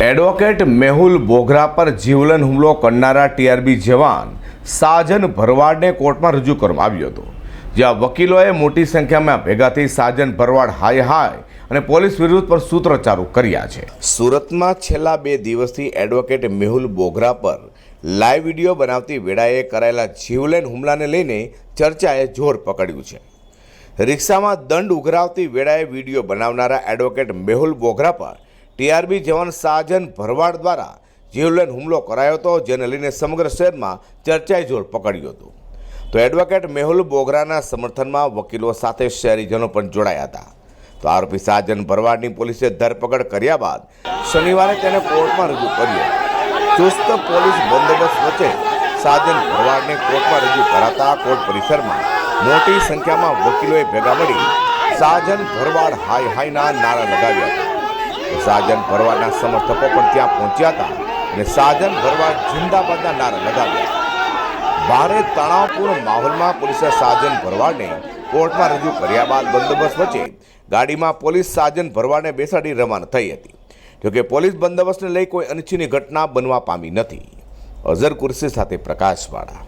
Advocate Mehul Bogra પર જીવલેણ હુમલો કરનારા ટીઆરબી જવાન સાજન ભરવાડને કોર્ટમાં રજૂ કરવામાં આવ્યો હતો, જ્યાં વકીલોએ મોટી સંખ્યામાં ભેગા થઈ સાજન ભરવાડ હાય અને પોલીસ વિરુદ્ધ પર સૂત્રોચ્ચારો કર્યા છે। સુરતમાં છેલ્લા 2 દિવસથી એડવોકેટ મેહુલ બોગરા પર લાઈવ વિડીયો બનાવતી વેળાએ કરાયેલા જીવલેણ હુમલાને લઈને ચર્ચાએ જોર પકડ્યું છે। રિક્ષામાં દંડ ઉઘરાવતી વેળાએ વિડીયો બનાવનારા એડવોકેટ મેહુલ બોગરા પર ટીઆરબી જવાન સાજન ભરવાડ દ્વારા જીવલેણ હુમલો કરાયો હતો, જેને લઈને સમગ્ર શહેરમાં ચર્ચાએ જોર પકડ્યું હતું। તો એડવોકેટ મેહુલ બોગરાના સમર્થનમાં વકીલો સાથે શહેરીજનો પણ જોડાયા હતા। તો આરોપી સાજન ભરવાડની પોલીસે ધરપકડ કર્યા બાદ શનિવારે તેને કોર્ટમાં રજૂ કર્યો। ચુસ્ત પોલીસ બંદોબસ્ત વચ્ચે સાજન ભરવાડને કોર્ટમાં રજૂ કરાતા કોર્ટ પરિસરમાં મોટી સંખ્યામાં વકીલોએ ભેગા મળી સાજન ભરવાડ હાયના નારા લગાવ્યા હતા। સાજન ભરવાડના સમર્થકો પણ ત્યાં પહોંચ્યા હતા અને સાજન ભરવાડ જિંદાબાદના નારા લગાવ્યા। ભારે તણાવપૂર્ણ માહોલમાં પોલીસે સાજન ભરવાડને કોર્ટમાં રજૂ કર્યા બાદ બંદોબસ્ત વચ્ચે ગાડીમાં પોલીસ સાજન ભરવાડને બેસાડી રવાના થઈ હતી। જોકે પોલીસ બંદોબસ્તને લઈ કોઈ અનિચ્છનીય ઘટના બનવા પામી નથી। અઝર કુર્સી સાથે પ્રકાશવાળા।